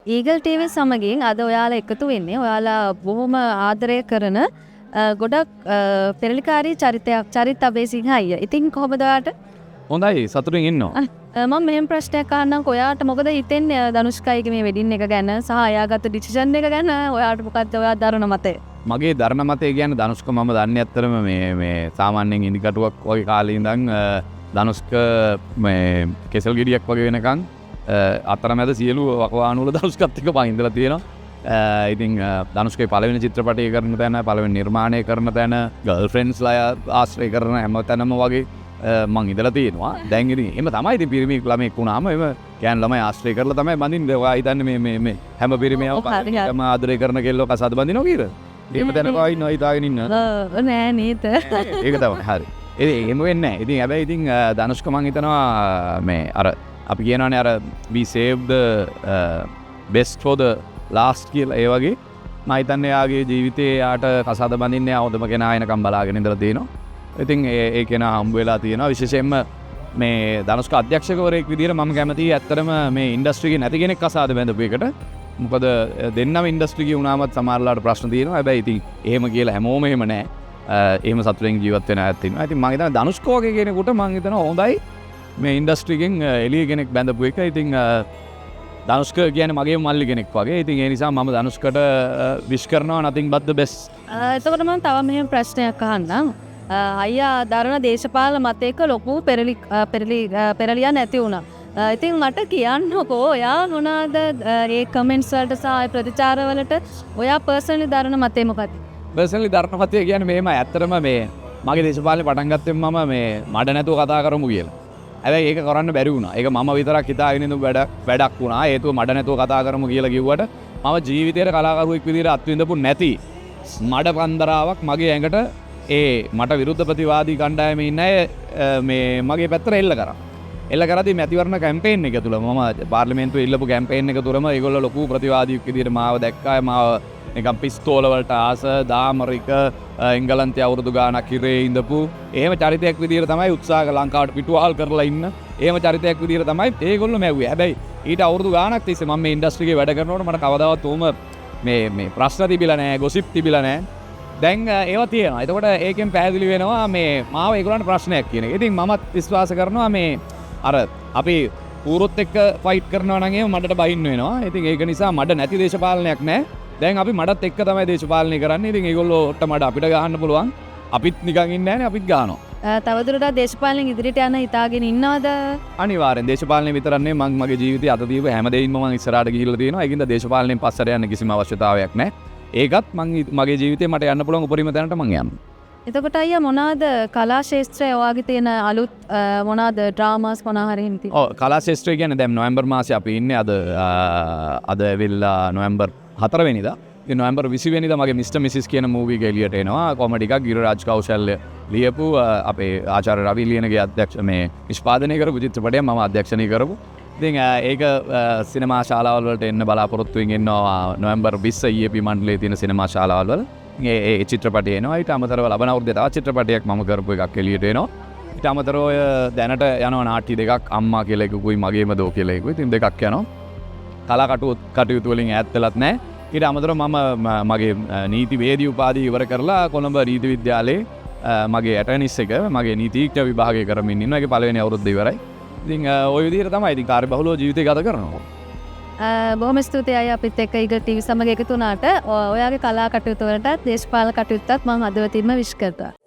Eagle TV සමගින් අද ඔයාලා එකතු වෙන්නේ ඔයාලා බොහොම ආදරය කරන ගොඩක් පෙරලිකාරී චරිත අබේසිංහ අයියා. ඉතින් කොහොමද ඔයාට? හොඳයි සතුටින් ඉන්නවා. මම මෙහෙම ප්‍රශ්නයක් අහන්නම්කෝ. ඔයාට මොකද හිතෙන්නේ ධනුෂ්කයිගේ මේ වෙඩින් එක ගැන සහ එයාගත්ත ඩිසිෂන් එක ගැන? ඔයාට මොකක්ද ඔයා දරන මතය? මගේ දරණ මතය කියන්නේ ධනුෂ්ක මම දන්නේ ඇත්තටම මේ සාමාන්‍යයෙන් ඉදිකටුවක් වගේ කාලේ ඉඳන් ධනුෂ්ක මේ කෙසල් ගෙඩියක් වගේ වෙනකන් අතරමැද සියලු වකවානුවල ධනුෂ්කත් එක්ක පහින්දලා තියෙනවා. ඉතින් ධනුෂ්කේ පළවෙනි චිත්‍රපටය කරන තැන, පළවෙනි නිර්මාණය කරන තැන, ගර්ල්ෆ්‍රෙන්ඩ්ස්ලා ආශ්‍රය කරන හැම තැනම වගේ මං ඉඳලා තියෙනවා. දැන් ඉතින් එහෙම තමයි ඉතින් පිරිමි ළමෙක් වුණාම එහෙම ගෑන් ළමයි ආශ්‍රය කරලා තමයි බඳින්නේ. ඔයා හිතන්නේ මේ හැම පිරිමියම හැම ආදරය කරන කෙල්ලෝ කසාද බඳිනවා කියලා? එහෙම තැනක ඉන්නවා හිතාගෙන ඉන්න. නෑ නේද? ඒක තමයි. හරි. එහෙම වෙන්නේ නැහැ. ඉතින් හැබැයි ඉතින් ධනුෂ්ක මං හිතනවා මේ අර අපි කියනවානේ අර we save the best for the last කියලා. ඒ වගේ මම හිතන්නේ යාගේ ජීවිතේ යාට කසාද බඳින්නේ ආවොදම කෙනා එනකම් බලාගෙන ඉඳලා තියෙනවා. ඉතින් ඒ කෙනා හම්බ වෙලා තියෙනවා. විශේෂයෙන්ම මේ ධනුෂ්ක අධ්‍යක්ෂකවරයෙක් විදිහට මම කැමතියි ඇත්තටම මේ ඉන්ඩස්ට්‍රි එකේ නැති කෙනෙක් කසාද බැඳපු එකට. මොකද දෙන්නම ඉන්ඩස්ට්‍රි එකේ වුණාමත් සමහරලාට ප්‍රශ්න තියෙනවා. හැබැයි ඉතින් එහෙම කියලා හැමෝම එහෙම නැහැ. එහෙම සතුටින් ජීවත් වෙන අයත් ඉන්නවා. ඉතින් මම හිතනවා ධනුෂ්ක වගේ කෙනෙකුට මම හිතනවා හොඳයි මේ ඉන්ඩස්ට්‍රි එකෙන් එළිය කෙනෙක් බැඳපු එක. ඉතින් ධනුෂ්ක කියන්නේ මගේ මල්ලි කෙනෙක් වගේ. ඉතින් ඒ නිසා මම ධනුෂ්කට විශ් කරනවා nothing but the best. එතකොට මම තව මෙහෙම ප්‍රශ්නයක් අහන්නම්. අයියා දරන දේශපාලන මතයක ලොකු පෙරලියක් නැති වුණා. ඉතින් මට කියන්නකෝ ඔයා මොනවාද ඒ කමෙන්ට්ස් වලට සහ ප්‍රතිචාර වලට ඔයා පර්සනලි දරන මතය මොකක්ද? පර්සනලි දරන මතය කියන්නේ මෙහෙම ඇත්තටම මේ මගේ දේශපාලනේ පටන් ගත්තෙම මම මේ මඩ නැතුව කතා කරමු කියලා. හැබැයි ඒක කරන්න බැරි වුණා. ඒක මම විතරක් හිතාගෙන ඉඳපු වැඩක් වුණා. හේතුව මඩ නැතුව කතා කරමු කියලා කිව්වට මම ජීවිතේට කලාකරුවෙක් විදිහට අත්විඳපු නැති මඩ පන්දරාවක් මගේ ඇඟට මට විරුද්ධ ප්‍රතිවාදී කණ්ඩායමේ ඉන්න අය මේ මගේ පැත්තට එල්ල කරා. එල්ල කරද්දී මැතිවරණ කැම්පේන් එක තුල මම පාර්ලිමේන්තුවේ ඉල්ලපු කැම්පේන් එක තුලම ඒගොල්ලෝ ලොකු ප්‍රතිවාදීක් විදිහට මාව දැක්කා. මාව නිකන් පිස්තෝල වලට ආස දාමරික එංගලන්තයේ අවුරුදු ගාණක් ඉරේ ඉඳපු එහෙම චරිතයක් විදිහට තමයි උත්සාහ කළ ලංකාවට පිටුවහල් කරලා ඉන්න. එහෙම චරිතයක් විදිහට තමයි ඒගොල්ලෝ මැව්වේ. හැබැයි ඊට අවුරුදු ගාණක් තිස්සේ මම මේ ඉන්ඩස්ට්‍රි එකේ වැඩ කරනකොට මට කවදාවත් උම මේ ප්‍රශ්න තිබිලා නැහැ, ගොසිප් තිබිලා නැහැ. දැන් ඒවා තියෙනවා. එතකොට ඒකෙන් පැහැදිලි වෙනවා මේ මාව ඒගොල්ලන්ට ප්‍රශ්නයක් කියන එක. ඉතින් මමත් විශ්වාස කරනවා මේ අර අපි ඌරොත් එක්ක ෆයිට් කරනවා නම් එහෙම මඩට බහින්න වෙනවා. ඉතින් ඒක නිසා මඩ නැති දේශපාලනයක් නැහැ. දැන් අපි මඩත් එක්ක තමයි දේශපාලනය කරන්නේ. ඉතින් ඒගොල්ලෝට මඩ අපිට ගහන්න පුළුවන්. අපිත් නිකන් ඉන්නේ නැහැනේ, අපිත් ගහනවා. තවදුරටත් දේශපාලනයෙන් ඉදිරියට යන හිතාගෙන ඉන්නවද? අනිවාර්යෙන් දේශපාලනය විතරක් නෙවෙයි මම මගේ ජීවිතයේ අත දීපු හැම දෙයින්ම මම ඉස්සරහට ගිහිල්ලා තියෙනවා. ඒකින්ද දේශපාලනයෙන් පස්සට යන්න කිසිම අවශ්‍යතාවයක් නැහැ. ඒකත් මගේ ජීවිතේ මට යන්න පුළුවන් උපරිම තැනට මං යනවා. එතකොට අයියා මොනවාද කලා ශාස්ත්‍රයේ ඔයාගේ තියෙන අලුත් මොනවාද ඩ්‍රාමාස් මොනවා හරි එහෙම තියෙන්නේ? ඔව් කලා ශාස්ත්‍රය කියන්නේ දැන් නොවැම්බර් මාසේ අපි ඉන්නේ. අද ඇවිල්ලා නොවැම්බර් 4 වෙනිදා. ඉතින් නොවැම්බර් 20 වෙනිදා මගේ මිස්ටර් මිසිස් කියන මූවි එක එළියට එනවා. කොමඩි එකක් ගිරිරාජ් කෞශල්‍ය ලියපු අපේ ආචාර්ය රවි ලියනගේ මේ නිෂ්පාදනය කරපු චිත්‍රපටයක් මම අධ්‍යක්ෂණය කරපු. ඉතින් ඒක සිනමා ශාලාවල් වලට එන්න බලාපොරොත්තු වෙමින් ඉන්නවා. නොවැම්බර් 20 EAP මණ්ඩලයේ තියෙන සිනමා ශාලාවල් වල ඒ චිත්‍රපටය එනවා. ඊට අමතරව ලබන අවුරුද්දේ තවත් චිත්‍රපටයක් මම කරපු එකක් එළියට එනවා. ඊට අමතරව ඔය දැනට යනවා නාට්‍ය දෙකක්, අම්මා කියලා එකකුයි මගේම දෝ කියලා එකකුයි. ඉතින් දෙකක් යනවා. කලා කටයුතු වලින් ඈත් වෙලත් නැහැ. ඊට අමතරව මම මගේ නීතිවේදී උපාධිය ඉවර කරලා කොළඹ නීති විද්‍යාලයේ මගේ ඇටර්නිස් එක මගේ නීතිඥ විභාගය කරමින් ඉන්නවා. ඒකේ පළවෙනි අවුරුද්ද ඉවරයි. ඉතින් ওই විදිහට තමයි ඉතින් කාර්යබහුලව ජීවිතය ගත කරනවා. බොහොම ස්තුතියි අයියා අපිත් එක්ක ඊගල් ටීවී සමග එකතු වුණාට. ඔයාගේ කලා කටයුතු වලටත් දේශපාලන කටයුත්තත් මම හදවතින්ම විශ් කරනවා.